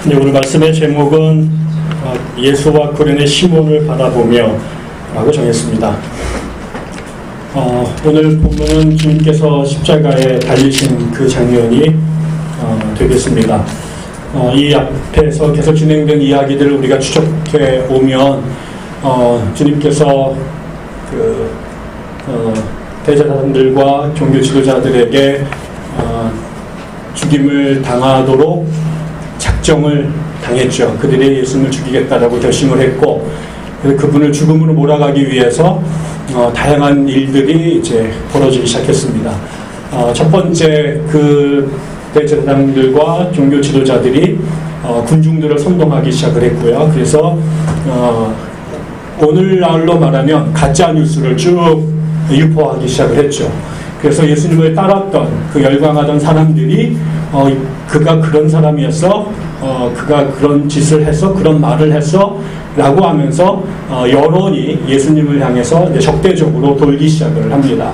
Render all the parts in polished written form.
네, 오늘 말씀의 제목은 예수와 구레네 시몬을 바라보며 라고 정했습니다. 오늘 본문은 주님께서 십자가에 달리신 그 장면이 되겠습니다. 이 앞에서 계속 진행된 이야기들을 우리가 추적해 오면 주님께서 대제사장들과 종교 지도자들에게 죽임을 당하도록 작정을 당했죠. 그들이 예수님을 죽이겠다라고 결심을 했고, 그분을 죽음으로 몰아가기 위해서 다양한 일들이 이제 벌어지기 시작했습니다. 첫 번째, 그 대제사장들과 종교 지도자들이 군중들을 선동하기 시작을 했고요. 그래서 오늘날로 말하면 가짜 뉴스를 쭉 유포하기 시작을 했죠. 그래서 예수님을 따랐던 그 열광하던 사람들이 그가 그런 사람이었어, 그가 그런 짓을 했어, 그런 말을 했어 라고 하면서 여론이 예수님을 향해서 이제 적대적으로 돌기 시작을 합니다.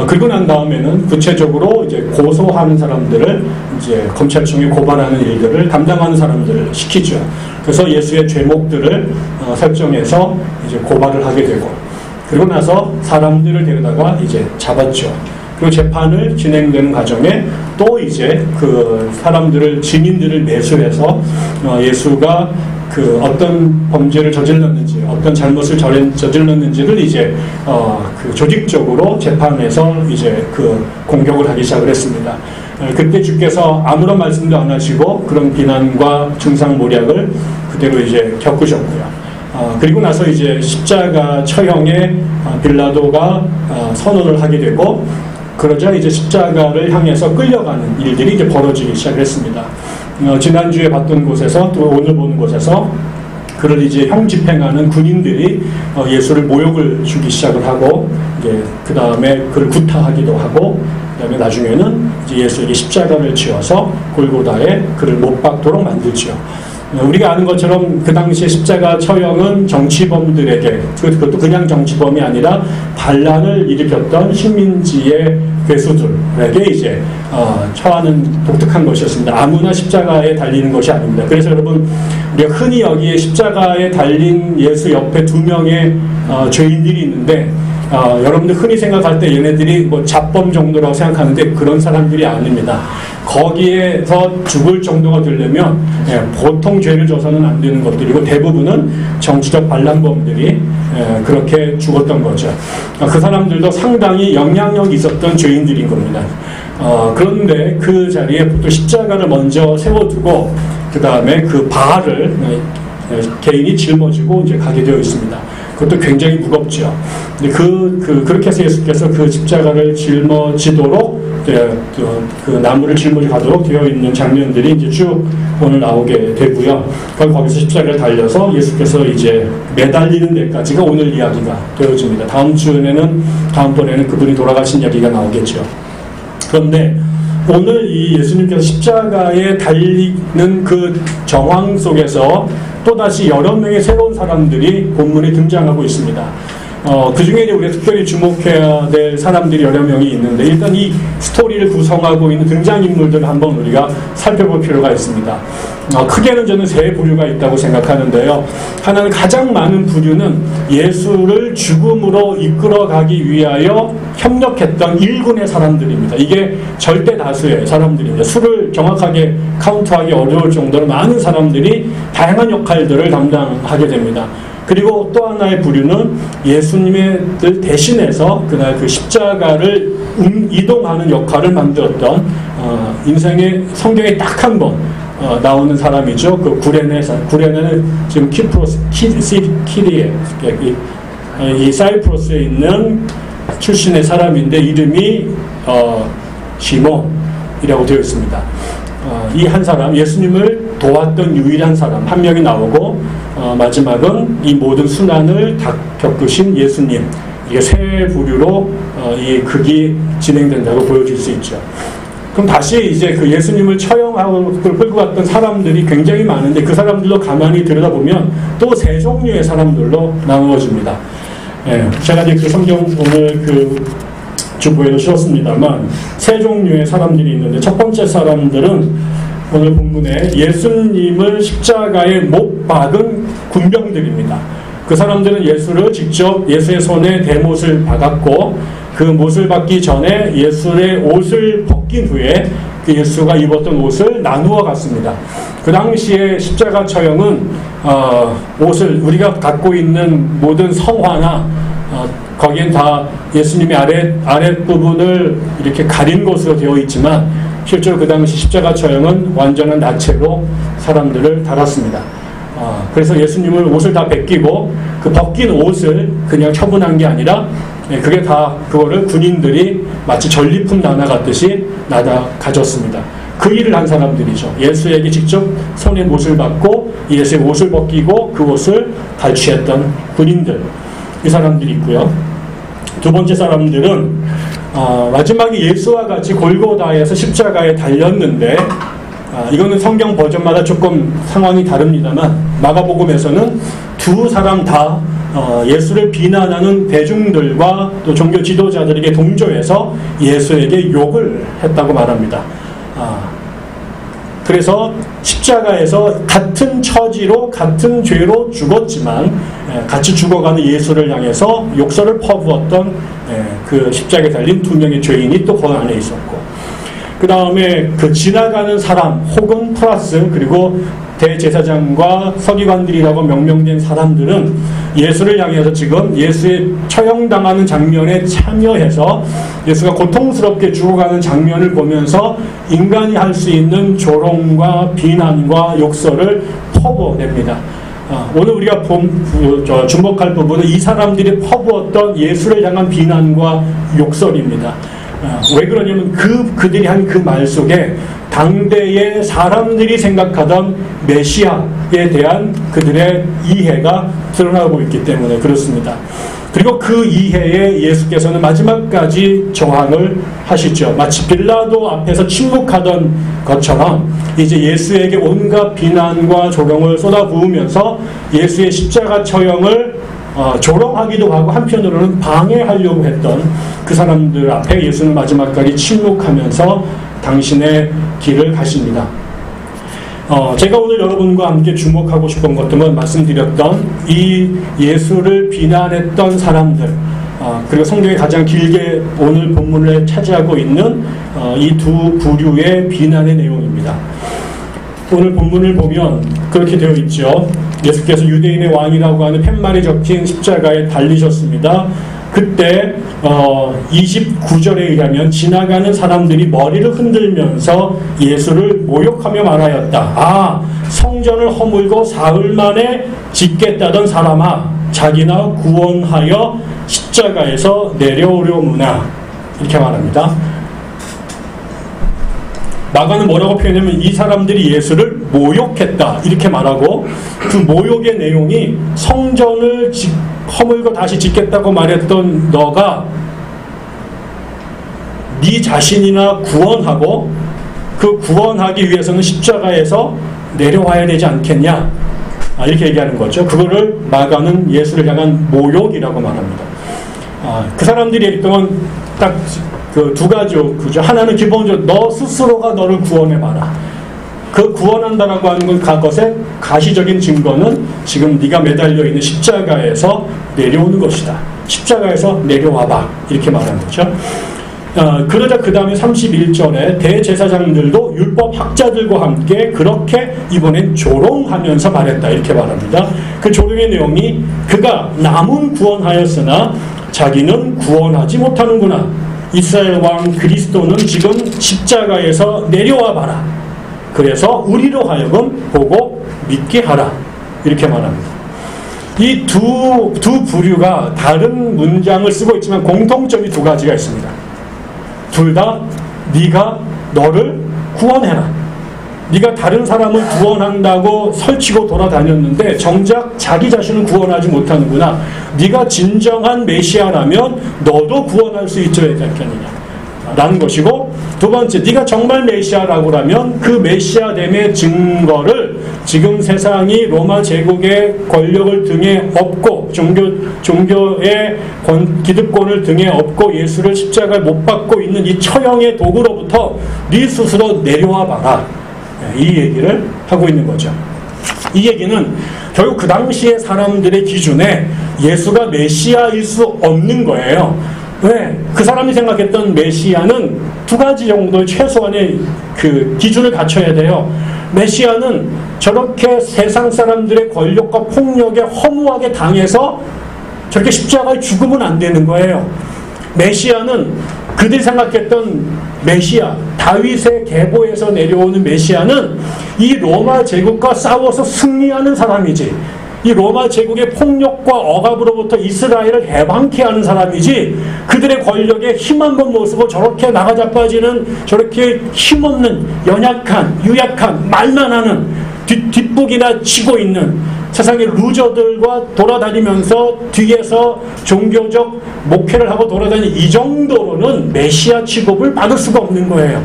그리고 난 다음에는 구체적으로 이제 고소하는 사람들을 이제 검찰청에 고발하는 일들을 담당하는 사람들을 시키죠. 그래서 예수의 죄목들을 설정해서 이제 고발을 하게 되고, 그리고 나서 사람들을 데려다가 이제 잡았죠. 그리고 재판을 진행되는 과정에 또 이제 그 사람들을, 증인들을 매수해서 예수가 그 어떤 범죄를 저질렀는지, 어떤 잘못을 저질렀는지를 이제 그 조직적으로 재판에서 이제 그 공격을 하기 시작을 했습니다. 그때 주께서 아무런 말씀도 안 하시고 그런 비난과 증상모략을 그대로 이제 겪으셨고요. 그리고 나서 이제 십자가 처형에 빌라도가 선언을 하게 되고, 그러자 이제 십자가를 향해서 끌려가는 일들이 이제 벌어지기 시작했습니다. 지난주에 봤던 곳에서 또 오늘 보는 곳에서 그를 이제 형 집행하는 군인들이 예수를 모욕을 주기 시작을 하고, 이제 그 다음에 그를 구타하기도 하고, 그 다음에 나중에는 이제 예수에게 십자가를 지어서 골고다에 그를 못 박도록 만들죠. 우리가 아는 것처럼 그 당시에 십자가 처형은 정치범들에게, 그것도 그냥 정치범이 아니라 반란을 일으켰던 식민지의 괴수들에게 이제 처하는 독특한 것이었습니다. 아무나 십자가에 달리는 것이 아닙니다. 그래서 여러분, 우리가 흔히 여기에 십자가에 달린 예수 옆에 두 명의 죄인들이 있는데, 여러분들 흔히 생각할 때 얘네들이 뭐 잡범 정도라고 생각하는데 그런 사람들이 아닙니다. 거기에서 죽을 정도가 되려면 보통 죄를 져서는 안 되는 것들이고, 대부분은 정치적 반란범들이 그렇게 죽었던 거죠. 그 사람들도 상당히 영향력이 있었던 죄인들인 겁니다. 그런데 그 자리에 또 십자가를 먼저 세워두고 그 다음에 그 바알을 개인이 жил머지고 이제 가게 되어 있습니다. 그것도 굉장히 무겁죠. 근데 그렇게 해서 예수께서 그 십자가를 짊어지도록, 그 나무를 짊어지 가도록 되어 있는 장면들이 이제 쭉 오늘 나오게 되고요. 거기서 십자가를 달려서 예수께서 이제 매달리는 데까지가 오늘 이야기가 되어집니다. 다음번에는 그분이 돌아가신 이야기가 나오겠죠. 그런데 오늘 이 예수님께서 십자가에 달리는 그 정황 속에서 또다시 여러 명의 새로운 사람들이 본문에 등장하고 있습니다. 그 중에 우리가 특별히 주목해야 될 사람들이 여러 명이 있는데, 일단 이 스토리를 구성하고 있는 등장인물들을 한번 우리가 살펴볼 필요가 있습니다. 크게는 저는 세 부류가 있다고 생각하는데요. 하나는, 가장 많은 부류는 예수를 죽음으로 이끌어가기 위하여 협력했던 일군의 사람들입니다. 이게 절대 다수의 사람들입니다. 수를 정확하게 카운트하기 어려울 정도로 많은 사람들이 다양한 역할들을 담당하게 됩니다. 그리고 또 하나의 부류는 예수님을 대신해서 그날 그 십자가를 이동하는 역할을 만들었던 인생의 성경에 딱 한 번 나오는 사람이죠. 그 구레네는 지금 키리에 이 사이프러스에 있는 출신의 사람인데 이름이 시몬이라고 되어 있습니다. 이 한 사람, 예수님을 도왔던 유일한 사람 한 명이 나오고, 마지막은 이 모든 순환을 다 겪으신 예수님. 이게 세 부류로 이 극이 진행된다고 보여질 수 있죠. 그럼 다시 이제 그 예수님을 처형하고 끌고 갔던 사람들이 굉장히 많은데, 그 사람들로 가만히 들여다보면 또 세 종류의 사람들로 나누어집니다. 제가 이제 그 성경 오늘 그 주보에도 실었습니다만 세 종류의 사람들이 있는데, 첫 번째 사람들은 오늘 본문에 예수님을 십자가에 못 박은 군병들입니다. 그 사람들은 예수를 직접 예수의 손에 대못을 박았고 그 못을 박기 전에 예수의 옷을 벗긴 후에 그 예수가 입었던 옷을 나누어 갔습니다. 그 당시에 십자가 처형은 옷을 우리가 갖고 있는 모든 성화나 거기엔 다 예수님의 아랫부분을 이렇게 가린 것으로 되어 있지만 실제로 그 당시 십자가 처형은 완전한 나체로 사람들을 달았습니다. 그래서 예수님을 옷을 다 벗기고 그 벗긴 옷을 그냥 처분한 게 아니라 그게 다 그거를 군인들이 마치 전리품 나눠 갔듯이 나눠 가졌습니다. 그 일을 한 사람들이죠. 예수에게 직접 손에 못을 받고 예수의 옷을 벗기고 그 옷을 갈취했던 군인들, 이 사람들이 있고요. 두 번째 사람들은 마지막에 예수와 같이 골고다에서 십자가에 달렸는데 이거는 성경 버전마다 조금 상황이 다릅니다만 마가복음에서는 두 사람 다 예수를 비난하는 대중들과 또 종교 지도자들에게 동조해서 예수에게 욕을 했다고 말합니다. 그래서 십자가에서 같은 처지로 같은 죄로 죽었지만 같이 죽어가는 예수를 향해서 욕설을 퍼부었던 그 십자가에 달린 두 명의 죄인이 또 그 안에 있었고, 그 다음에 그 지나가는 사람 혹은 플러스 그리고 대제사장과 서기관들이라고 명명된 사람들은 예수를 향해서 지금 예수의 처형당하는 장면에 참여해서 예수가 고통스럽게 죽어가는 장면을 보면서 인간이 할 수 있는 조롱과 비난과 욕설을 퍼부어냅니다. 오늘 우리가 주목할 부분은 이 사람들이 퍼부었던 예수를 향한 비난과 욕설입니다. 왜 그러냐면 그들이 한 그 말 속에 당대의 사람들이 생각하던 메시아에 대한 그들의 이해가 드러나고 있기 때문에 그렇습니다. 그리고 그 이해에 예수께서는 마지막까지 저항을 하시죠. 마치 빌라도 앞에서 침묵하던 것처럼 이제 예수에게 온갖 비난과 조롱을 쏟아부으면서 예수의 십자가 처형을 조롱하기도 하고 한편으로는 방해하려고 했던 그 사람들 앞에 예수는 마지막까지 침묵하면서 당신의 길을 가십니다. 제가 오늘 여러분과 함께 주목하고 싶은 것들은 말씀드렸던 이 예수를 비난했던 사람들, 그리고 성경에 가장 길게 오늘 본문을 차지하고 있는 이 두 부류의 비난의 내용입니다. 오늘 본문을 보면 그렇게 되어 있죠. 예수께서 유대인의 왕이라고 하는 팻말이 적힌 십자가에 달리셨습니다. 그때 29절에 의하면 지나가는 사람들이 머리를 흔들면서 예수를 모욕하며 말하였다. 성전을 허물고 사흘 만에 짓겠다던 사람아, 자기나 구원하여 십자가에서 내려오려무나, 이렇게 말합니다. 마가는 뭐라고 표현하면 이 사람들이 예수를 모욕했다 이렇게 말하고, 그 모욕의 내용이 성전을 허물고 다시 짓겠다고 말했던 너가 네 자신이나 구원하고 그 구원하기 위해서는 십자가에서 내려와야 되지 않겠냐, 이렇게 얘기하는 거죠. 그거를 마가는 예수를 향한 모욕이라고 말합니다. 그 사람들이 했던 딱 그 두 가지죠. 하나는 기본적으로 너 스스로가 너를 구원해봐라. 그 구원한다라고 하는 것의 가시적인 증거는 지금 네가 매달려 있는 십자가에서 내려오는 것이다. 십자가에서 내려와봐, 이렇게 말하는 거죠. 그러자 그 다음에 31절에 대제사장들도 율법 학자들과 함께 그렇게 이번엔 조롱하면서 말했다, 이렇게 말합니다. 그 조롱의 내용이 그가 남은 구원하였으나 자기는 구원하지 못하는구나. 이스라엘 왕 그리스도는 지금 십자가에서 내려와 봐라. 그래서 우리로 하여금 보고 믿게 하라, 이렇게 말합니다. 이 두 부류가 다른 문장을 쓰고 있지만 공통점이 두 가지가 있습니다. 둘 다 네가 너를 구원해라. 네가 다른 사람을 구원한다고 설치고 돌아다녔는데 정작 자기 자신을 구원하지 못하는구나. 네가 진정한 메시아라면 너도 구원할 수 있어야 되지 않겠느냐 라는 것이고, 두 번째, 네가 정말 메시아라고라면 그 메시아됨의 증거를 지금 세상이 로마 제국의 권력을 등에 업고 종교의 기득권을 등에 업고 예수를 십자가에 못 박고 있는 이 처형의 도구로부터 네 스스로 내려와 봐라. 이 얘기를 하고 있는 거죠. 이 얘기는 결국 그 당시의 사람들의 기준에 예수가 메시아일 수 없는 거예요. 왜? 그 사람이 생각했던 메시아는 두 가지 정도의 최소한의 그 기준을 갖춰야 돼요. 메시아는 저렇게 세상 사람들의 권력과 폭력에 허무하게 당해서 저렇게 십자가에 죽으면 안 되는 거예요. 메시아는 그들이 생각했던 메시아, 다윗의 계보에서 내려오는 메시아는 이 로마 제국과 싸워서 승리하는 사람이지, 이 로마 제국의 폭력과 억압으로부터 이스라엘을 해방케 하는 사람이지, 그들의 권력에 힘 한번 못 쓰고 저렇게 나가자빠지는, 저렇게 힘없는, 연약한, 유약한, 말만 하는, 뒷북이나 치고 있는 세상의 루저들과 돌아다니면서 뒤에서 종교적 목회를 하고 돌아다니는 이 정도로는 메시아 취급을 받을 수가 없는 거예요.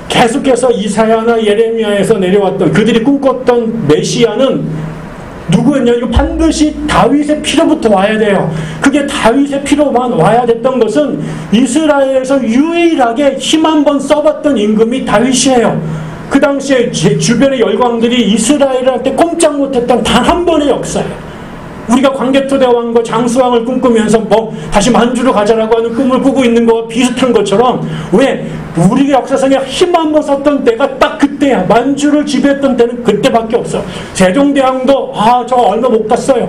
계속해서 이사야나 예레미야에서 내려왔던, 그들이 꿈꿨던 메시아는 누구였냐? 이거 반드시 다윗의 피로부터 와야 돼요. 그게 다윗의 피로만 와야 됐던 것은 이스라엘에서 유일하게 힘 한번 써봤던 임금이 다윗이에요. 그 당시에 주변의 열광들이 이스라엘한테 꼼짝 못했던 단 한 번의 역사예요. 우리가 광개토대왕과 장수왕을 꿈꾸면서 뭐 다시 만주로 가자라고 하는 꿈을 꾸고 있는 거와 비슷한 것처럼, 왜? 우리 역사상에 힘 한번 썼던 때가 딱 그때야. 만주를 지배했던 때는 그때밖에 없어. 세종대왕도 저 얼마 못 갔어요.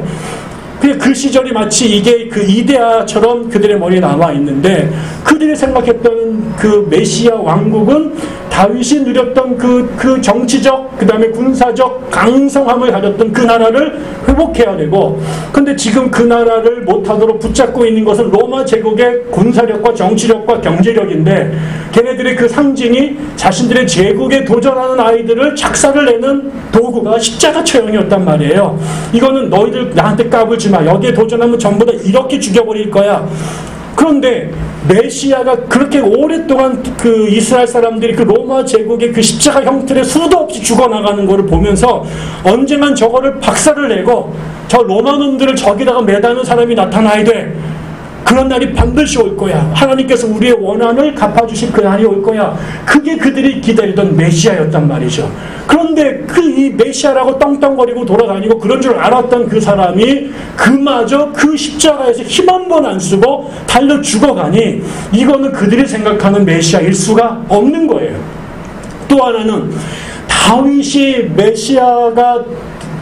그 시절이 마치 이게 그 이데아처럼 그들의 머리에 남아있는데, 그들이 생각했던 그 메시아 왕국은 다윗이 누렸던 그 정치적, 그 다음에 군사적 강성함을 가졌던 그 나라를 회복해야 되고, 근데 지금 그 나라를 못하도록 붙잡고 있는 것은 로마 제국의 군사력과 정치력과 경제력인데, 걔네들의 그 상징이 자신들의 제국에 도전하는 아이들을 작사를 내는 도구가 십자가 처형이었단 말이에요. 이거는 너희들 나한테 까불지 마. 여기에 도전하면 전부 다 이렇게 죽여버릴 거야. 그런데 메시아가 그렇게 오랫동안 그 이스라엘 사람들이 그 로마 제국의 그 십자가 형틀에 수도 없이 죽어나가는 것을 보면서 언젠간 저거를 박살을 내고 저 로마 놈들을 저기다가 매다는 사람이 나타나야 돼. 그런 날이 반드시 올 거야. 하나님께서 우리의 원한을 갚아주실 그 날이 올 거야. 그게 그들이 기다리던 메시아였단 말이죠. 그런데 이 메시아라고 떵떵거리고 돌아다니고 그런 줄 알았던 그 사람이 그마저 그 십자가에서 힘 한 번 안 쓰고 달려 죽어가니, 이거는 그들이 생각하는 메시아일 수가 없는 거예요. 또 하나는 다윗이 메시아가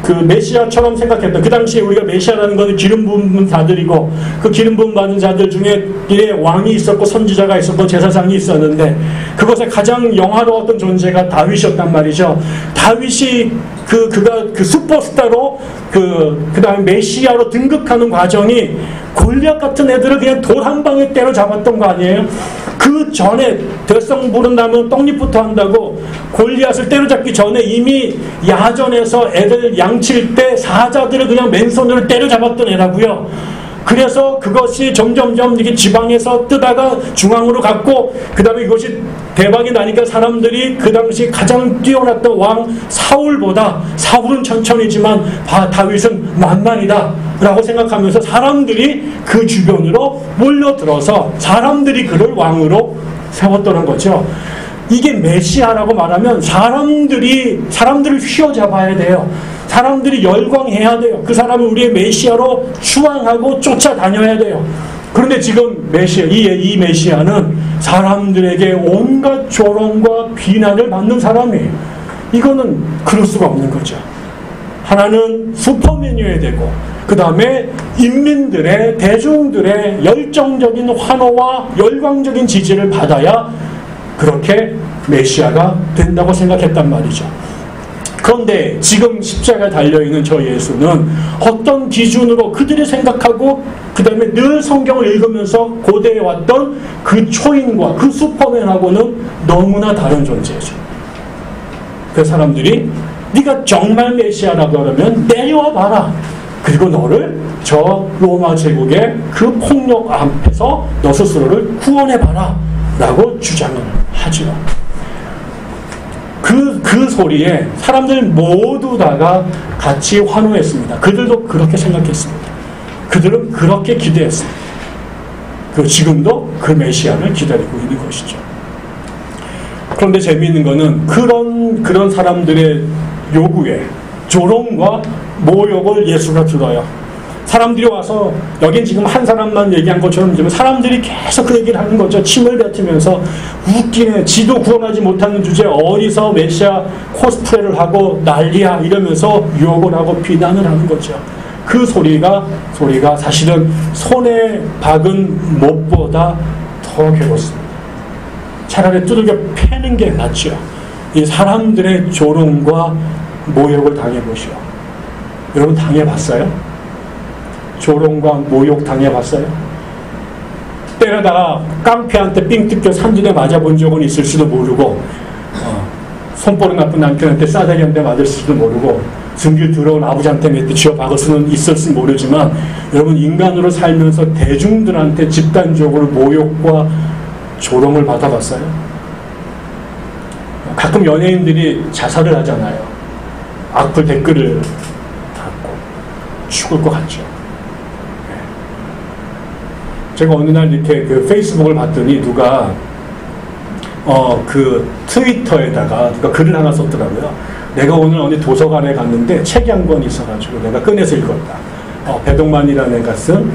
그 메시아처럼 생각했던, 그 당시에 우리가 메시아라는 것은 기름 부은 자들이고, 그 기름 부음 받은 자들 중에 왕이 있었고 선지자가 있었고 제사장이 있었는데, 그것에 가장 영화로웠던 존재가 다윗이었단 말이죠. 다윗이 그가 슈퍼스타로 그 다음에 메시아로 등극하는 과정이 골리앗 같은 애들을 그냥 돌 한 방에 때려잡았던 거 아니에요? 그 전에德성 부른다면 떡잎부터 한다고 골리앗을 때려잡기 전에 이미 야전에서 애들 양칠 때 사자들을 그냥 맨손으로 때려잡았던 애라고요. 그래서 그것이 점점점 이게 지방에서 뜨다가 중앙으로 갔고, 그 다음에 이것이 대박이 나니까 사람들이 그 당시 가장 뛰어났던 왕 사울보다, 사울은 천천히지만 다윗은 만만이다 라고 생각하면서 사람들이 그 주변으로 몰려들어서 사람들이 그를 왕으로 세웠다는 거죠. 이게 메시아라고 말하면 사람들을 휘어잡아야 돼요. 사람들이 열광해야 돼요. 그 사람을 우리의 메시아로 추앙하고 쫓아다녀야 돼요. 그런데 지금 메시아, 이 메시아는 사람들에게 온갖 조롱과 비난을 받는 사람이에요. 이거는 그럴 수가 없는 거죠. 하나는 슈퍼맨이어야 되고, 그 다음에 인민들의, 대중들의 열정적인 환호와 열광적인 지지를 받아야 그렇게 메시아가 된다고 생각했단 말이죠. 그런데 지금 십자가에 달려있는 저 예수는 어떤 기준으로 그들이 생각하고 그 다음에 늘 성경을 읽으면서 고대에 왔던 그 초인과 그 슈퍼맨하고는 너무나 다른 존재죠. 그 사람들이 네가 정말 메시아라고 그러면 내려와 봐라. 그리고 너를 저 로마 제국의 그 폭력 앞에서 너 스스로를 구원해 봐라 라고 주장을 하죠. 그 소리에 사람들 모두 다가 같이 환호했습니다. 그들도 그렇게 생각했습니다. 그들은 그렇게 기대했습니다. 지금도 그 메시아를 기다리고 있는 것이죠. 그런데 재미있는 거는 그런 사람들의 요구에 조롱과 모욕을 예수가 들어요. 사람들이 와서 여긴 지금 한 사람만 얘기한 것처럼 지금 사람들이 계속 그 얘기를 하는 거죠. 침을 뱉으면서 웃기네. 지도 구원하지 못하는 주제에 어디서 메시아 코스프레를 하고 난리야 이러면서 욕을 하고 비난을 하는 거죠. 그 소리가 사실은 손에 박은 못보다 더 괴롭습니다. 차라리 두들겨 패는 게 낫죠. 이 사람들의 조롱과 모욕을 당해보시오. 여러분 당해봤어요? 조롱과 모욕 당해봤어요? 때려다가 깡패한테 삥 뜯겨 산진에 맞아본 적은 있을 수도 모르고 손버릇 나쁜 남편한테 싸대기 한 대 맞을 수도 모르고 등길 들어온 아버지한테 몇 대 쥐어 박을 수는 있을지 모르지만 여러분 인간으로 살면서 대중들한테 집단적으로 모욕과 조롱을 받아봤어요? 가끔 연예인들이 자살을 하잖아요. 악플 댓글을 달고 죽을 것 같죠. 제가 어느 날 이렇게 그 페이스북을 봤더니 누가 그 트위터에다가 누가 글을 하나 썼더라고요. 내가 오늘 어디 도서관에 갔는데 책이 한 권 있어가지고 내가 꺼내서 읽었다. 배동만이라는 애가 쓴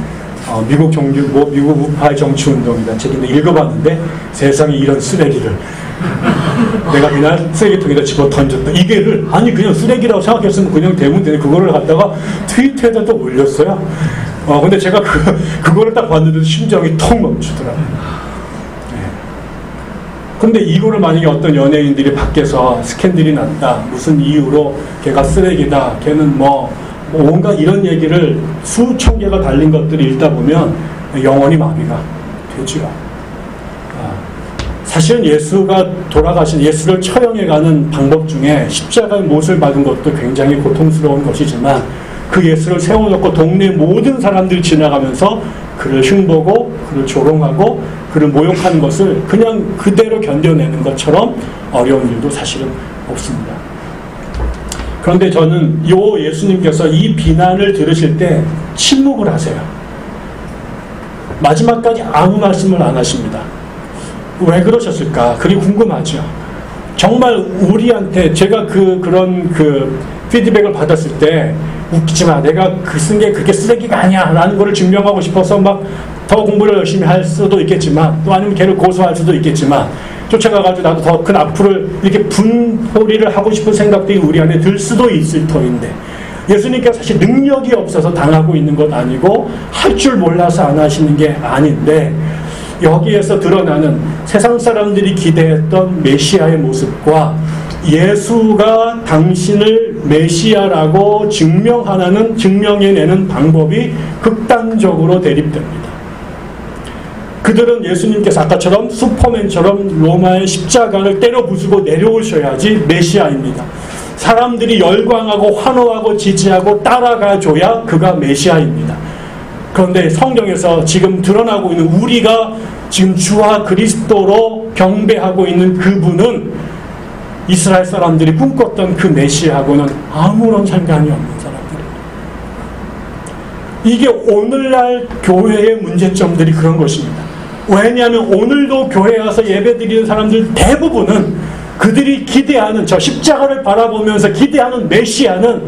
미국 우파의 정치운동이라는 책인데 읽어봤는데 세상에 이런 쓰레기를 내가 그냥 쓰레기통에다 집어 던졌다. 이게를 아니 그냥 쓰레기라고 생각했으면 그냥 되면 되는데 그거를 갖다가 트위터에다 또 올렸어요. 근데 제가 그거를 딱 봤는데 심장이 턱 멈추더라고요. 근데 이거를 만약에 어떤 연예인들이 밖에서 스캔들이 났다. 무슨 이유로 걔가 쓰레기다. 걔는 온갖 이런 얘기를 수천 개가 달린 것들을 읽다 보면 영원히 마비가 되죠. 사실은 예수가 돌아가신 예수를 처형해가는 방법 중에 십자가의 못을 받은 것도 굉장히 고통스러운 것이지만 그 예수를 세워놓고 동네 모든 사람들이 지나가면서 그를 흉보고 그를 조롱하고 그를 모욕하는 것을 그냥 그대로 견뎌내는 것처럼 어려운 일도 사실은 없습니다. 그런데 저는 예수님께서 이 비난을 들으실 때 침묵을 하세요. 마지막까지 아무 말씀을 안 하십니다. 왜 그러셨을까? 그게 궁금하죠. 정말 우리한테 제가 그런 피드백을 받았을 때 웃기지 마. 내가 쓴 게 그게 쓰레기가 아니야. 라는 거를 증명하고 싶어서 막 더 공부를 열심히 할 수도 있겠지만 또 아니면 걔를 고소할 수도 있겠지만 쫓아가가지고 나도 더 큰 악플을 이렇게 분포리를 하고 싶은 생각들이 우리 안에 들 수도 있을 터인데 예수님께서 사실 능력이 없어서 당하고 있는 것 아니고 할 줄 몰라서 안 하시는 게 아닌데 여기에서 드러나는 세상 사람들이 기대했던 메시아의 모습과 예수가 당신을 메시아라고 증명해내는 방법이 극단적으로 대립됩니다. 그들은 예수님께서 아까처럼 슈퍼맨처럼 로마의 십자가를 때려 부수고 내려오셔야지 메시아입니다. 사람들이 열광하고 환호하고 지지하고 따라가줘야 그가 메시아입니다. 그런데 성경에서 지금 드러나고 있는 우리가 지금 주와 그리스도로 경배하고 있는 그분은 이스라엘 사람들이 꿈꿨던 그 메시아하고는 아무런 상관이 없는 사람들입니다. 이게 오늘날 교회의 문제점들이 그런 것입니다. 왜냐하면 오늘도 교회에 와서 예배드리는 사람들 대부분은 그들이 기대하는 저 십자가를 바라보면서 기대하는 메시아는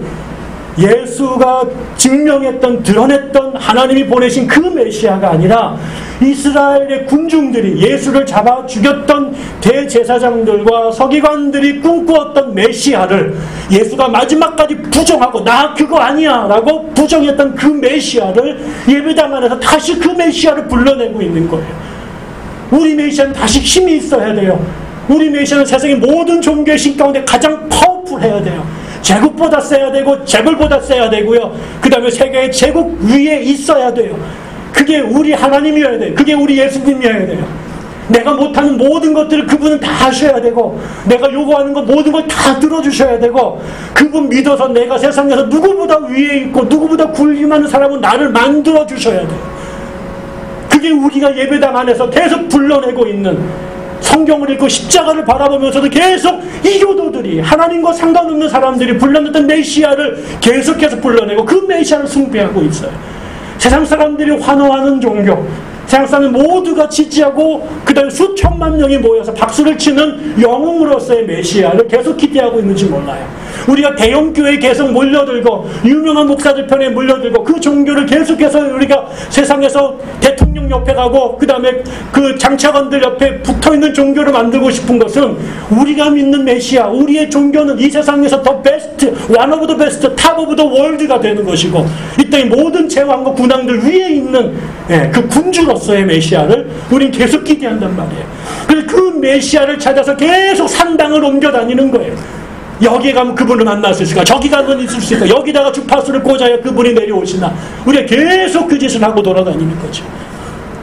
예수가 증명했던 드러냈던 하나님이 보내신 그 메시아가 아니라 이스라엘의 군중들이 예수를 잡아 죽였던 대제사장들과 서기관들이 꿈꾸었던 메시아를 예수가 마지막까지 부정하고 나 그거 아니야 라고 부정했던 그 메시아를 예배당 안에서 다시 그 메시아를 불러내고 있는 거예요. 우리 메시아는 다시 힘이 있어야 돼요. 우리 메시아는 세상의 모든 종교의 신 가운데 가장 파워풀해야 돼요. 제국보다 세야 되고 재벌보다 세야 되고요. 그 다음에 세계의 제국 위에 있어야 돼요. 그게 우리 하나님이어야 돼요. 그게 우리 예수님이어야 돼요. 내가 못하는 모든 것들을 그분은 다 하셔야 되고 내가 요구하는 것 모든 걸 다 들어주셔야 되고 그분 믿어서 내가 세상에서 누구보다 위에 있고 누구보다 군림하는 사람은 나를 만들어 주셔야 돼요. 그게 우리가 예배당 안에서 계속 불러내고 있는 성경을 읽고 십자가를 바라보면서도 계속 이교도들이 하나님과 상관없는 사람들이 불러냈던 메시아를 계속해서 불러내고 그 메시아를 숭배하고 있어요. 세상 사람들이 환호하는 종교, 세상 사람 모두가 지지하고 그 다음에 수천만 명이 모여서 박수를 치는 영웅으로서의 메시아를 계속 기대하고 있는지 몰라요. 우리가 대형교회에 계속 몰려들고 유명한 목사들 편에 몰려들고 그 종교를 계속해서 우리가 세상에서 대통령 옆에 가고 그 다음에 그 장차관들 옆에 붙어있는 종교를 만들고 싶은 것은 우리가 믿는 메시아, 우리의 종교는 이 세상에서 더 베스트, one of the best, top of the world가 되는 것이고 이 땅의 모든 제왕과 군왕들 위에 있는 그 군주로서의 메시아를 우린 계속 기대한단 말이에요. 그래서 그 메시아를 찾아서 계속 산당을 옮겨 다니는 거예요. 여기 가면 그분을 만날 수 있을까? 저기 가면 있을 수 있을까? 여기다가 주파수를 꽂아야 그분이 내려오시나? 우리가 계속 그 짓을 하고 돌아다니는 거죠.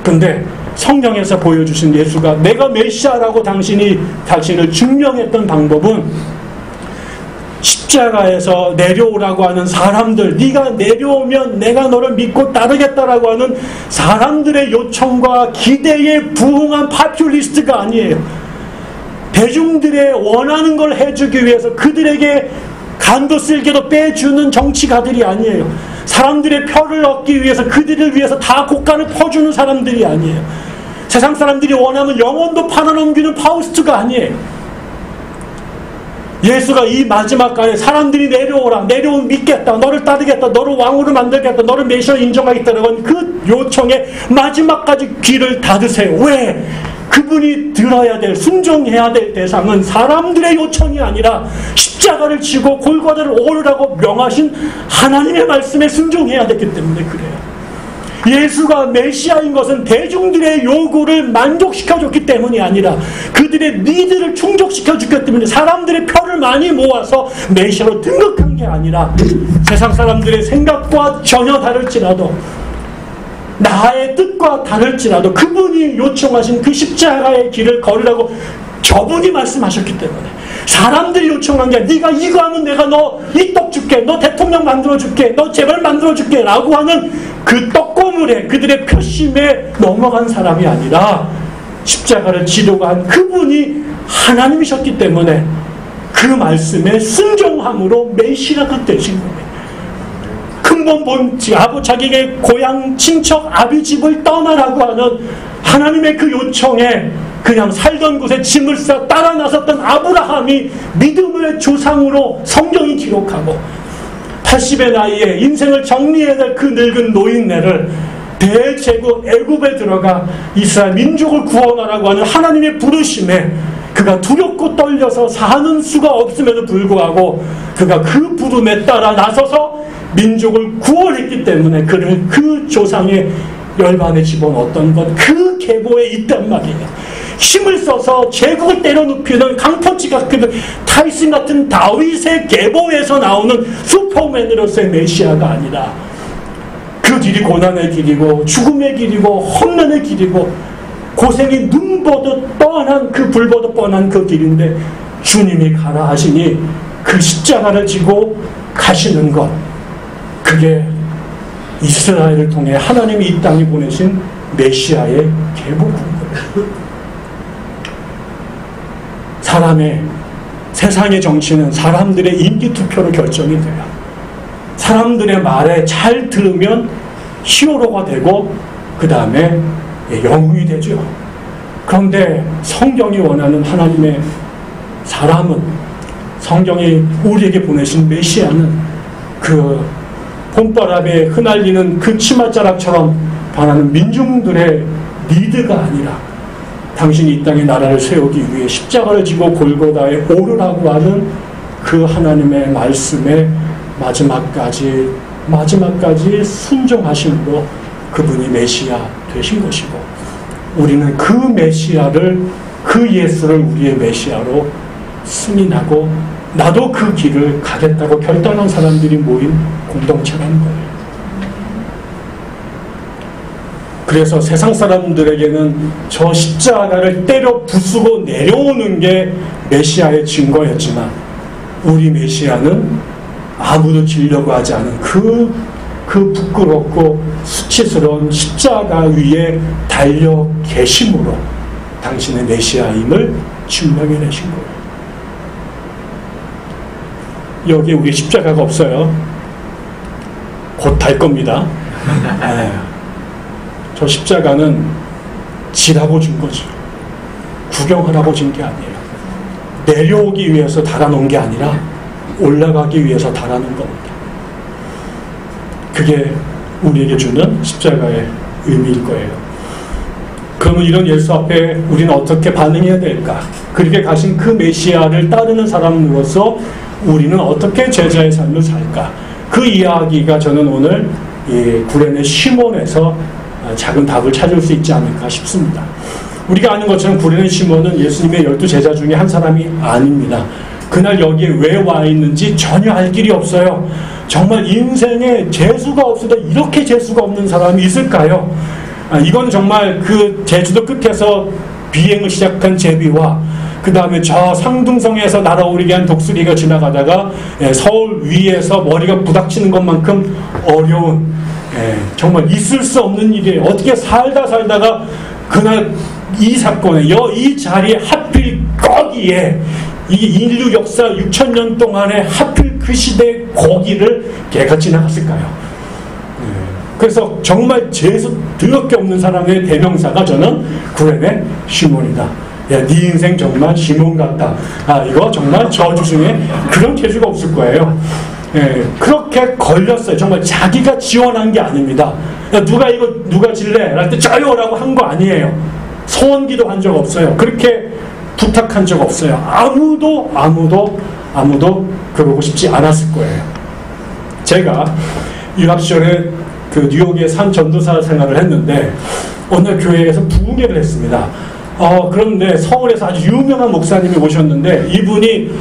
근데 성경에서 보여주신 예수가 내가 메시아라고 당신을 증명했던 방법은 십자가에서 내려오라고 하는 사람들, 네가 내려오면 내가 너를 믿고 따르겠다라고 하는 사람들의 요청과 기대에 부응한 파퓰리스트가 아니에요. 대중들의 원하는 걸 해주기 위해서 그들에게 간도 쓸개도 빼주는 정치가들이 아니에요. 사람들의 표를 얻기 위해서 그들을 위해서 다 곡간을 퍼주는 사람들이 아니에요. 세상 사람들이 원하면 영혼도 팔아넘기는 파우스트가 아니에요. 예수가 이 마지막 간에 사람들이 내려오라, 내려오면 믿겠다, 너를 따르겠다, 너를 왕으로 만들겠다, 너를 메시아 인정하겠다라고 하는 그 요청에 마지막까지 귀를 닫으세요. 왜? 그분이 들어야 될, 순종해야 될 대상은 사람들의 요청이 아니라 십자가를 지고 골고다를 오르라고 명하신 하나님의 말씀에 순종해야 됐기 때문에 그래요. 예수가 메시아인 것은 대중들의 요구를 만족시켜줬기 때문이 아니라 그들의 니드를 충족시켜줬기 때문에 사람들의 표를 많이 모아서 메시아로 등극한 게 아니라 세상 사람들의 생각과 전혀 다를지라도 나의 뜻과 다를지라도 그분이 요청하신 그 십자가의 길을 걸으라고 저분이 말씀하셨기 때문에 사람들이 요청한 게 네가 이거 하면 내가 너 이 떡 줄게, 너 대통령 만들어줄게, 너 재벌 만들어줄게 라고 하는 그 떡고물에 그들의 표심에 넘어간 사람이 아니라 십자가를 지도가 한 그분이 하나님이셨기 때문에 그 말씀에 순종함으로 메시아가 되신 겁니다. 근본 본지 자기의 고향 친척 아비 집을 떠나라고 하는 하나님의 그 요청에 그냥 살던 곳에 짐을 싸 따라 나섰던 아브라함이 믿음의 조상으로 성경이 기록하고 80의 나이에 인생을 정리해야 될 그 늙은 노인네를 대제국 애굽에 들어가 이스라엘 민족을 구원하라고 하는 하나님의 부르심에 그가 두렵고 떨려서 사는 수가 없음에도 불구하고 그가 그 부름에 따라 나서서 민족을 구원했기 때문에 그를 그 조상의 열반에 집어넣었던 것, 그 계보에 있단 말이에요. 힘을 써서 제국을 때려눕히는 강펀치 같은 타이슨 같은 다윗의 계보에서 나오는 슈퍼맨으로서의 메시아가 아니라 그 길이 고난의 길이고 죽음의 길이고 험난의 길이고 고생이 눈보듯 뻔한 그 불보듯 뻔한 그 길인데 주님이 가라 하시니 그 십자가를 지고 가시는 것, 그게 이스라엘을 통해 하나님이 이 땅에 보내신 메시아의 계보군 거예요. 세상의 정치는 사람들의 인기투표로 결정이 돼요. 사람들의 말에 잘 들으면 히어로가 되고 그 다음에 영웅이 되죠. 그런데 성경이 원하는 하나님의 사람은, 성경이 우리에게 보내신 메시아는 그 봄바람에 흩날리는 그 치맛자락처럼 변하는 민중들의 리드가 아니라 당신이 이 땅에 나라를 세우기 위해 십자가를 지고 골고다에 오르라고 하는 그 하나님의 말씀에 마지막까지 순종하심으로 그분이 메시아 되신 것이고, 우리는 그 메시아를, 그 예수를 우리의 메시아로 승인하고 나도 그 길을 가겠다고 결단한 사람들이 모인 공동체라는 거예요. 그래서 세상 사람들에게는 저 십자가를 때려 부수고 내려오는 게 메시아의 증거였지만 우리 메시아는 아무도 지려고 하지 않은 그 부끄럽고 수치스러운 십자가 위에 달려 계심으로 당신의 메시아임을 증명해내신 거예요. 여기에 우리 십자가가 없어요. 곧 달 겁니다. 저 십자가는 지라고 준 거죠. 구경하라고 준 게 아니에요. 내려오기 위해서 달아놓은 게 아니라 올라가기 위해서 달아놓은 겁니다. 그게 우리에게 주는 십자가의 의미일 거예요. 그러면 이런 예수 앞에 우리는 어떻게 반응해야 될까? 그렇게 가신 그 메시아를 따르는 사람으로서 우리는 어떻게 제자의 삶을 살까? 그 이야기가 저는 오늘 이 구레네 시몬에서 작은 답을 찾을 수 있지 않을까 싶습니다. 우리가 아는 것처럼 구레네 시몬은 예수님의 12제자 중에 한 사람이 아닙니다. 그날 여기에 왜 와 있는지 전혀 알 길이 없어요. 정말 인생에 재수가 없어도 이렇게 재수가 없는 사람이 있을까요? 이건 정말 그 제주도 끝에서 비행을 시작한 제비와 그 다음에 저 상둥성에서 날아오르게 한 독수리가 지나가다가 서울 위에서 머리가 부닥치는 것만큼 어려운 정말 있을 수 없는 일이에요. 어떻게 살다가 그날 이 사건에 이 자리에 하필 거기에 이 인류 역사 6,000년 동안에 하필 그 시대의 거기를 걔가 지나갔을까요? 그래서 정말 재수 더럽게 없는 사람의 대명사가 저는 구레네 시몬이다. 야, 네 인생 정말 시몬 같다. 이거 정말 저주 중에 그런 재주가 없을 거예요. 그렇게 걸렸어요. 정말 자기가 지원한 게 아닙니다. 야, 누가 질래? 할 때 저요라고 한 거 아니에요. 소원기도 한 적 없어요. 그렇게 부탁한 적 없어요. 아무도 그러고 싶지 않았을 거예요. 제가 유학 시절에 그 뉴욕에 산 전도사 생활을 했는데 어느 교회에서 부흥회를 했습니다. 그런데 서울에서 아주 유명한 목사님이 오셨는데 이분이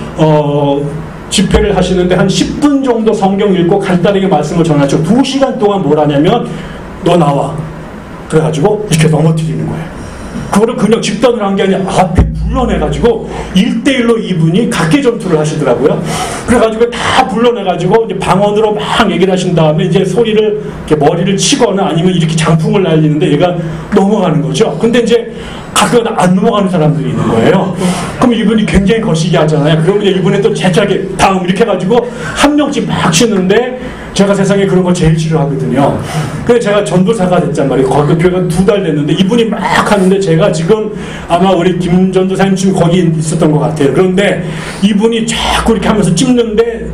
집회를 하시는데 한 10분 정도 성경 읽고 간단하게 말씀을 전하죠. 2시간 동안 뭘 하냐면 너 나와. 그래가지고 이렇게 넘어뜨리는 거예요. 그거를 그냥 집단을 한 게 아니라 앞에 불러내가지고 1대1로 이분이 각계 전투를 하시더라고요. 그래가지고 다 불러내가지고 이제 방언으로 막 얘기를 하신 다음에 이제 소리를 이렇게 머리를 치거나 아니면 이렇게 장풍을 날리는데 얘가 넘어가는 거죠. 근데 이제 가끔 안 넘어가는 사람들이 있는 거예요. 그럼 이분이 굉장히 거시기 하잖아요. 그러면 이제 이분이 또 제자게 다음 이렇게 해가지고 한 명씩 막 치는데 제가 세상에 그런 거 제일 싫어하거든요. 그래서 제가 전도사가 됐단 말이에요. 거기 교회가 2달 됐는데 이분이 막 하는데 제가 지금 아마 우리 김 전도사님 지금 거기 있었던 것 같아요. 그런데 이분이 자꾸 이렇게 하면서 찝는데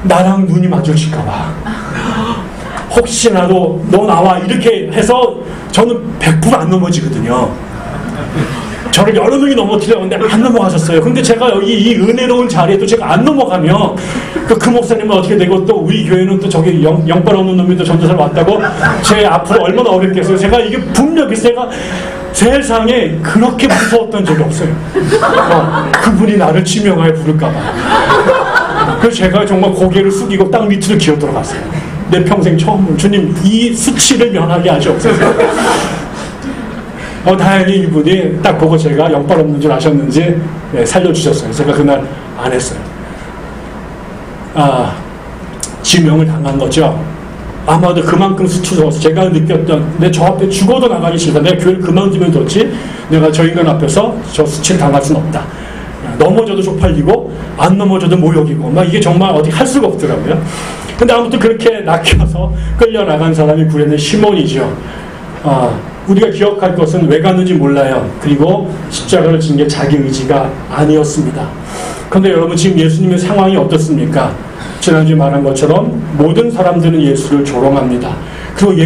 나랑 눈이 마주칠까봐 혹시나도 너 나와 이렇게 해서 저는 100% 안 넘어지거든요. 저를 여러 명이 넘어뜨렸는데 안 넘어가셨어요. 근데 제가 여기 이 은혜로운 자리에도 제가 안 넘어가면 그 목사님은 어떻게 되고 또 우리 교회는 또 저기 영빨 없는 놈이 또 전도사를 왔다고 제 앞으로 얼마나 어렵겠어요. 제가 이게 분명히 제가 세상에 그렇게 무서웠던 적이 없어요. 그분이 나를 지명하여 부를까봐. 그래서 제가 정말 고개를 숙이고 땅 밑으로 기어 들어갔어요. 내 평생 처음 주님 이 수치를 면하게 하시옵소서. 다행히 이분이 딱 보고 제가 영빨 없는 줄 아셨는지 살려주셨어요. 제가 그날 안 했어요. 지명을 당한 거죠. 아마도 그만큼 수치스러워서 제가 느꼈던 내 저 앞에 죽어도 나가기 싫다. 내가 교회를 그만두면 좋지. 내가 저 인간 앞에서 저 수치를 당할 수는 없다. 넘어져도 쪽팔리고 안 넘어져도 모욕이고 막 이게 정말 어디 할 수가 없더라고요. 근데 아무튼 그렇게 낚여서 끌려나간 사람이 구레네 시몬이죠. 우리가 기억할 것은 왜 갔는지 몰라요. 그리고 십자가를 진 게 자기 의지가 아니었습니다. 그런데 여러분 지금 예수님의 상황이 어떻습니까? 지난주에 말한 것처럼 모든 사람들은 예수를 조롱합니다. 그리고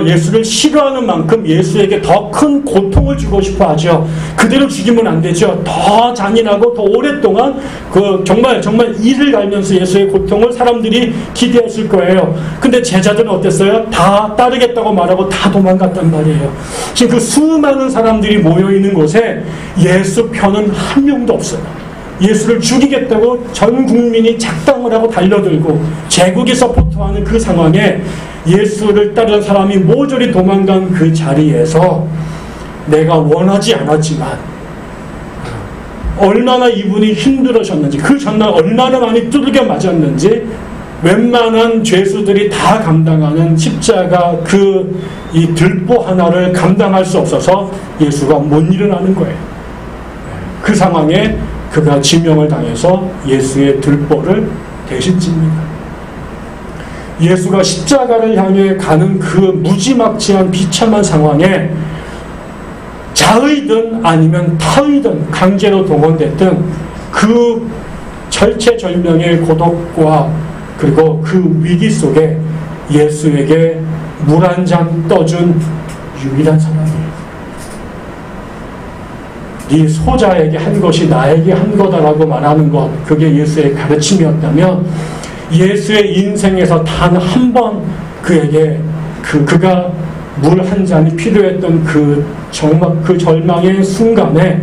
예수를 싫어하는 만큼 예수에게 더 큰 고통을 주고 싶어 하죠. 그대로 죽이면 안 되죠. 더 잔인하고 더 오랫동안 정말 이를 갈면서 예수의 고통을 사람들이 기대했을 거예요. 근데 제자들은 어땠어요? 다 따르겠다고 말하고 다 도망갔단 말이에요. 지금 그 수많은 사람들이 모여있는 곳에 예수 편은 한 명도 없어요. 예수를 죽이겠다고 전 국민이 작당을 하고 달려들고 제국이 서포트하는 그 상황에 예수를 따르는 사람이 모조리 도망간 그 자리에서 내가 원하지 않았지만 얼마나 이분이 힘들으셨는지 그 전날 얼마나 많이 두들겨 맞았는지 웬만한 죄수들이 다 감당하는 십자가 이 들보 하나를 감당할 수 없어서 예수가 못 일어나는 거예요. 그 상황에 그가 지명을 당해서 예수의 들보를 대신 집니다. 예수가 십자가를 향해 가는 그 무지막지한 비참한 상황에 자의든 아니면 타의든 강제로 동원됐든 그 절체절명의 고독과 그리고 그 위기 속에 예수에게 물 한 잔 떠준 유일한 사람이에요. 네 소자에게 한 것이 나에게 한 거다라고 말하는 것, 그게 예수의 가르침이었다면 예수의 인생에서 단 한 번 그에게 그가 물 한 잔이 필요했던 그 절망의 순간에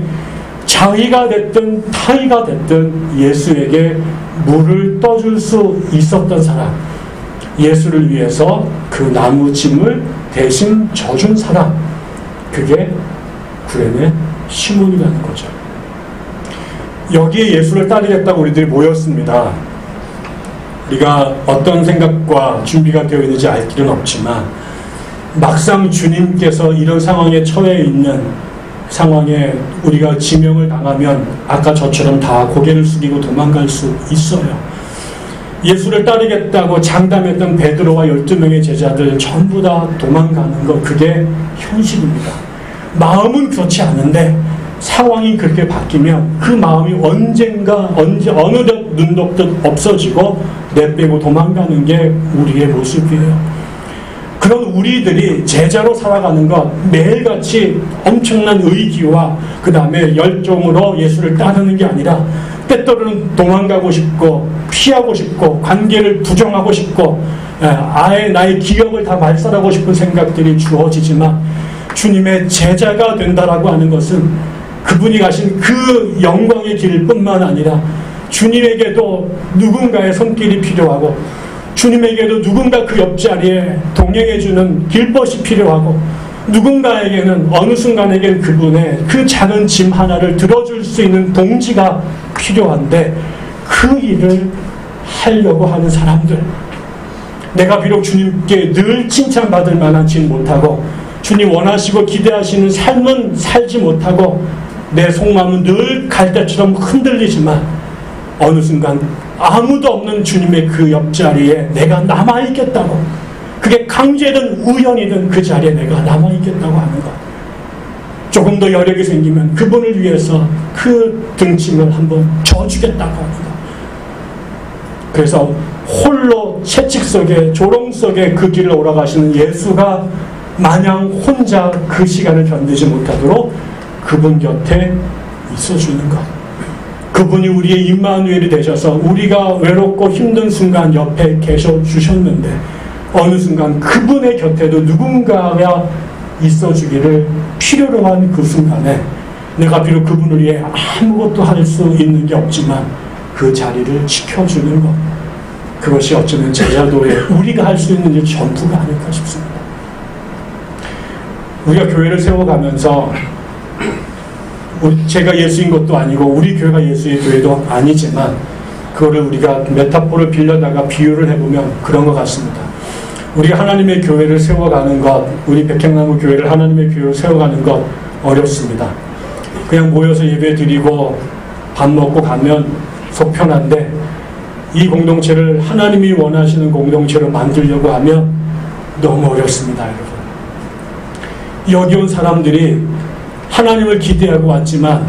자의가 됐든 타의가 됐든 예수에게 물을 떠줄 수 있었던 사람, 예수를 위해서 그 나무짐을 대신 져준 사람, 그게 구레네 시몬이라는 거죠. 여기에 예수를 따르겠다고 우리들이 모였습니다. 우리가 어떤 생각과 준비가 되어 있는지 알 길은 없지만 막상 주님께서 이런 상황에 처해 있는 상황에 우리가 지명을 당하면 아까 저처럼 다 고개를 숙이고 도망갈 수 있어요. 예수를 따르겠다고 장담했던 베드로와 12명의 제자들 전부 다 도망가는 것, 그게 현실입니다. 마음은 그렇지 않은데 상황이 그렇게 바뀌면 그 마음이 언젠가 어느덧 눈 녹듯 없어지고 내빼고 도망가는 게 우리의 모습이에요. 그런 우리들이 제자로 살아가는 것, 매일같이 엄청난 의기와 그 다음에 열정으로 예수를 따르는 게 아니라 때때로는 도망가고 싶고 피하고 싶고 관계를 부정하고 싶고 아예 나의 기억을 다 말살하고 싶은 생각들이 주어지지만 주님의 제자가 된다라고 하는 것은 그분이 가신 그 영광의 길뿐만 아니라 주님에게도 누군가의 손길이 필요하고 주님에게도 누군가 그 옆자리에 동행해주는 길벗이 필요하고 누군가에게는 어느 순간에겐 그분의 그 작은 짐 하나를 들어줄 수 있는 동지가 필요한데 그 일을 하려고 하는 사람들, 내가 비록 주님께 늘 칭찬받을 만하지 못하고 주님 원하시고 기대하시는 삶은 살지 못하고 내 속마음은 늘 갈대처럼 흔들리지만 어느 순간 아무도 없는 주님의 그 옆자리에 내가 남아있겠다고, 그게 강제든 우연이든 그 자리에 내가 남아있겠다고 하는 것, 조금 더 여력이 생기면 그분을 위해서 그 등짐을 한번 져주겠다고 하는 것. 그래서 홀로 채찍 속에 조롱 속에 그 길을 오라가시는 예수가 마냥 혼자 그 시간을 견디지 못하도록 그분 곁에 있어주는 것, 그분이 우리의 임마누엘이 되셔서 우리가 외롭고 힘든 순간 옆에 계셔주셨는데 어느 순간 그분의 곁에도 누군가가 있어주기를 필요로 한 그 순간에 내가 비록 그분을 위해 아무것도 할 수 있는 게 없지만 그 자리를 지켜주는 것, 그것이 어쩌면 제자도에 우리가 할 수 있는 일 전부가 아닐까 싶습니다. 우리가 교회를 세워가면서 제가 예수인 것도 아니고 우리 교회가 예수의 교회도 아니지만 그거를 우리가 메타포를 빌려다가 비유를 해보면 그런 것 같습니다. 우리가 하나님의 교회를 세워가는 것, 우리 백향나무 교회를 하나님의 교회로 세워가는 것 어렵습니다. 그냥 모여서 예배 드리고 밥 먹고 가면 속 편한데 이 공동체를 하나님이 원하시는 공동체로 만들려고 하면 너무 어렵습니다, 여러분. 여기 온 사람들이 하나님을 기대하고 왔지만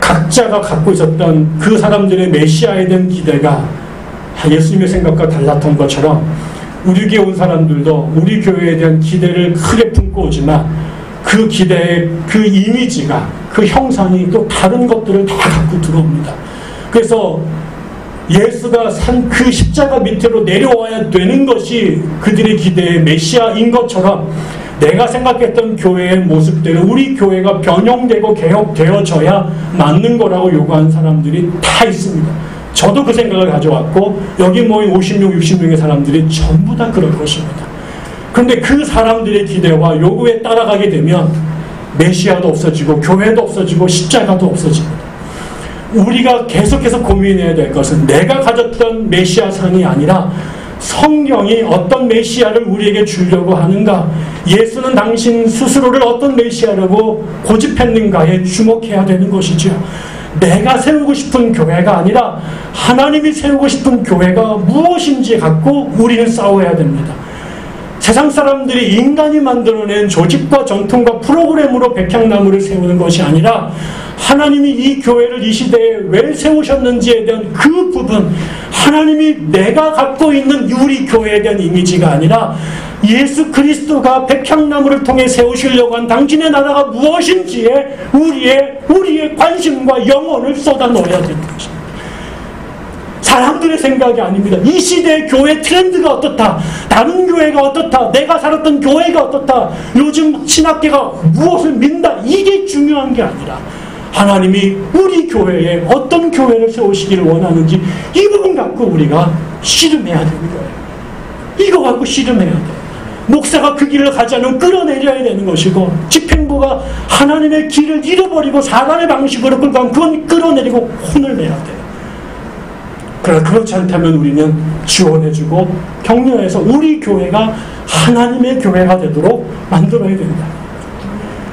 각자가 갖고 있었던 그 사람들의 메시아에 대한 기대가 예수님의 생각과 달랐던 것처럼 우리 교회 온 사람들도 우리 교회에 대한 기대를 크게 품고 오지만 그 기대의 그 이미지가, 그 형상이 또 다른 것들을 다 갖고 들어옵니다. 그래서 예수가 산 그 십자가 밑으로 내려와야 되는 것이 그들의 기대의 메시아인 것처럼 내가 생각했던 교회의 모습대로 우리 교회가 변형되고 개혁되어져야 맞는 거라고 요구하는 사람들이 다 있습니다. 저도 그 생각을 가져왔고 여기 모인 50명, 60명의 사람들이 전부 다 그럴 것입니다. 그런데 그 사람들의 기대와 요구에 따라가게 되면 메시아도 없어지고 교회도 없어지고 십자가도 없어집니다. 우리가 계속해서 고민해야 될 것은 내가 가졌던 메시아상이 아니라 성경이 어떤 메시아를 우리에게 주려고 하는가, 예수는 당신 스스로를 어떤 메시아라고 고집했는가에 주목해야 되는 것이죠. 내가 세우고 싶은 교회가 아니라 하나님이 세우고 싶은 교회가 무엇인지 갖고 우리는 싸워야 됩니다. 세상 사람들이 인간이 만들어낸 조직과 전통과 프로그램으로 백향나무를 세우는 것이 아니라 하나님이 이 교회를 이 시대에 왜 세우셨는지에 대한 그 부분, 하나님이 내가 갖고 있는 우리 교회에 대한 이미지가 아니라 예수 그리스도가 백향나무를 통해 세우시려고 한 당신의 나라가 무엇인지에 우리의 관심과 영혼을 쏟아 넣어야 되는 것입니다. 사람들의 생각이 아닙니다. 이 시대의 교회 트렌드가 어떻다, 다른 교회가 어떻다, 내가 살았던 교회가 어떻다, 요즘 신학계가 무엇을 믿는다, 이게 중요한 게 아니라 하나님이 우리 교회에 어떤 교회를 세우시기를 원하는지 이 부분 갖고 우리가 씨름해야 되는 거예요. 이거 갖고 씨름해야 돼요. 목사가 그 길을 가지 않으면 끌어내려야 되는 것이고, 집행부가 하나님의 길을 잃어버리고 사단의 방식으로 끌고 가면 그건 끌어내리고 혼을 내야 돼요. 그러나 그렇지 않다면 우리는 지원해주고 격려해서 우리 교회가 하나님의 교회가 되도록 만들어야 된다.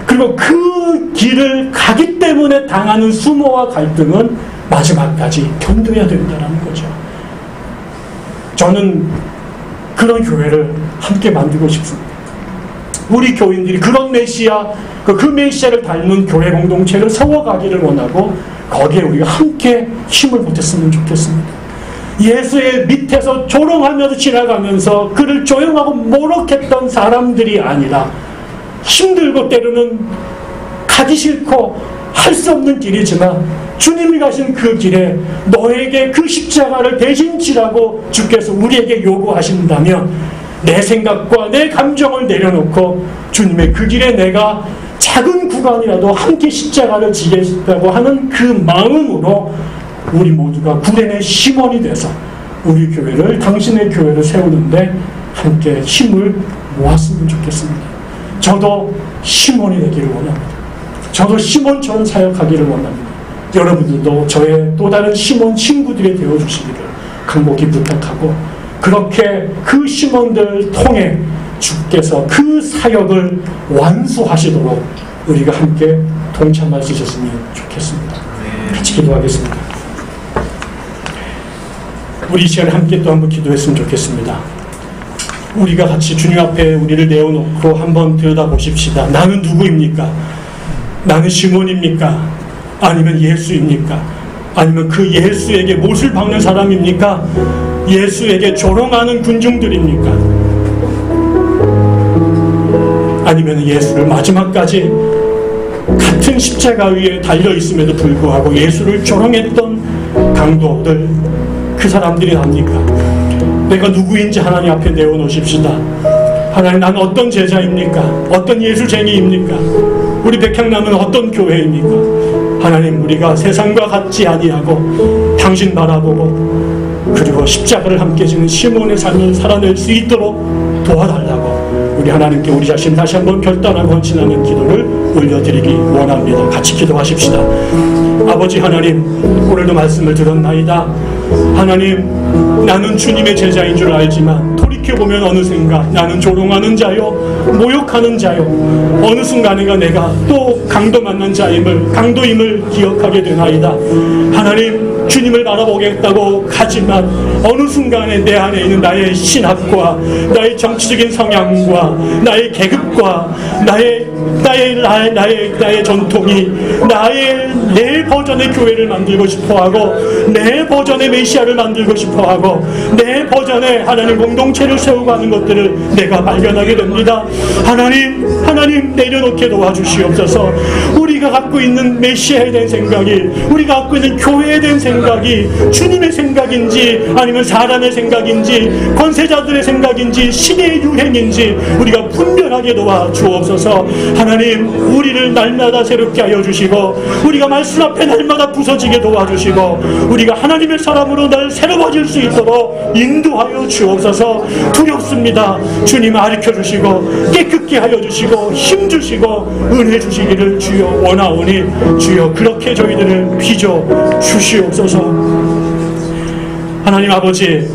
그리고 그 길을 가기 때문에 당하는 수모와 갈등은 마지막까지 견뎌야 된다는 거죠. 저는 그런 교회를 함께 만들고 싶습니다. 우리 교인들이 그런 메시아, 그 메시아를 닮은 교회 공동체를 세워가기를 원하고 거기에 우리가 함께 힘을 보탰으면 좋겠습니다. 예수의 밑에서 조롱하면서 지나가면서 그를 조용하고 모욕했던 사람들이 아니라 힘들고 때로는 가기 싫고 할 수 없는 길이지만 주님이 가신 그 길에 너에게 그 십자가를 대신 지라고 주께서 우리에게 요구하신다면 내 생각과 내 감정을 내려놓고 주님의 그 길에 내가 작은 구간이라도 함께 십자가를 지겠다고 하는 그 마음으로 우리 모두가 구레네 시몬이 돼서 우리 교회를, 당신의 교회를 세우는데 함께 힘을 모았으면 좋겠습니다. 저도 시몬이 되기를 원합니다. 저도 시몬처럼 사역하기를 원합니다. 여러분들도 저의 또 다른 시몬 친구들이 되어주시기를 간곡히 부탁하고, 그렇게 그 시몬들을 통해 주께서 그 사역을 완수하시도록 우리가 함께 동참할 수 있었으면 좋겠습니다. 같이 기도하겠습니다. 우리 이 시간에 함께 또 한번 기도했으면 좋겠습니다. 우리가 같이 주님 앞에 우리를 내어놓고 한번 들여다보십시다. 나는 누구입니까? 나는 시몬입니까? 아니면 예수입니까? 아니면 그 예수에게 못을 박는 사람입니까? 예수에게 조롱하는 군중들입니까? 아니면 예수를 마지막까지 같은 십자가 위에 달려있음에도 불구하고 예수를 조롱했던 강도들, 그 사람들이 납니까? 내가 누구인지 하나님 앞에 내어놓으십시다. 하나님, 나는 어떤 제자입니까? 어떤 예수쟁이입니까? 우리 백향남은 어떤 교회입니까? 하나님, 우리가 세상과 같지 아니하고 당신 바라보고 그리고 십자가를 함께 지는 시몬의 삶을 살아낼 수 있도록 도와달라고 우리 하나님께 우리 자신 다시 한번 결단하고 헌신하는 기도를 올려드리기 원합니다. 같이 기도하십시다. 아버지 하나님, 오늘도 말씀을 들었나이다. 하나님, 나는 주님의 제자인 줄 알지만 돌이켜보면 어느샌가 나는 조롱하는 자요, 모욕하는 자요, 어느 순간인가 내가 또 강도 만난 자임을, 강도임을 기억하게 되나이다. 하나님, 주님을 바라보겠다고 가지만 어느 순간에 내 안에 있는 나의 신학과 나의 정치적인 성향과 나의 계급과 나의 전통이 내 버전의 교회를 만들고 싶어하고 내 버전의 메시아를 만들고 싶어하고 내 버전의 하나님 공동체를 세우고 하는 것들을 내가 발견하게 됩니다. 하나님 내려놓게 도와주시옵소서. 우리가 갖고 있는 메시아에 대한 생각이, 우리가 갖고 있는 교회에 대한 생각이 주님의 생각인지 아니면 사람의 생각인지 권세자들의 생각인지 시대의 유행인지 우리가 분별하게 도와주옵소서. 하나님, 우리를 날마다 새롭게 하여 주시고 우리가 말씀 앞에 날마다 부서지게 도와주시고 우리가 하나님의 사람으로 날 새로워질 수 있도록 인도하여 주옵소서. 두렵습니다. 주님 가르쳐 주시고 깨끗게 하여 주시고 힘 주시고 은혜 주시기를 주여 원하오니 주여 그렇게 저희들을 빚어 주시옵소서. 하나님 아버지,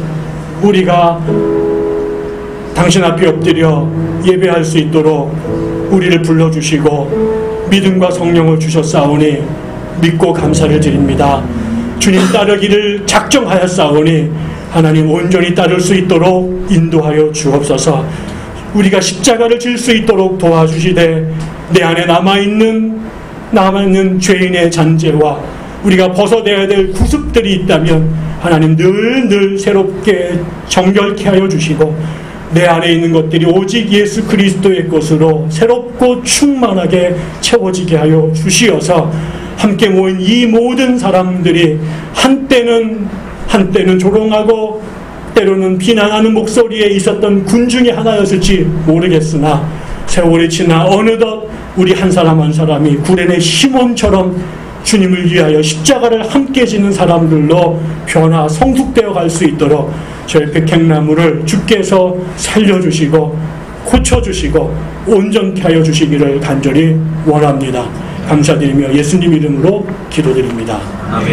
우리가 당신 앞에 엎드려 예배할 수 있도록 우리를 불러주시고 믿음과 성령을 주셨사오니 믿고 감사를 드립니다. 주님 따르기를 작정하였사오니 하나님 온전히 따를 수 있도록 인도하여 주옵소서. 우리가 십자가를 질 수 있도록 도와주시되 내 안에 남아있는 죄인의 잔재와 우리가 벗어내야 될 구습들이 있다면 하나님 늘 새롭게 정결케 하여 주시고 내 안에 있는 것들이 오직 예수 그리스도의 것으로 새롭고 충만하게 채워지게 하여 주시어서 함께 모인 이 모든 사람들이 한때는 조롱하고 때로는 비난하는 목소리에 있었던 군 중에 하나였을지 모르겠으나 세월이 지나 어느덧 우리 한 사람 한 사람이 구레네 시몬처럼 주님을 위하여 십자가를 함께 지는 사람들로 변화 성숙되어 갈 수 있도록 저희 백향나무를 주께서 살려주시고 고쳐주시고 온전케 하여 주시기를 간절히 원합니다. 감사드리며 예수님 이름으로 기도드립니다. 아멘.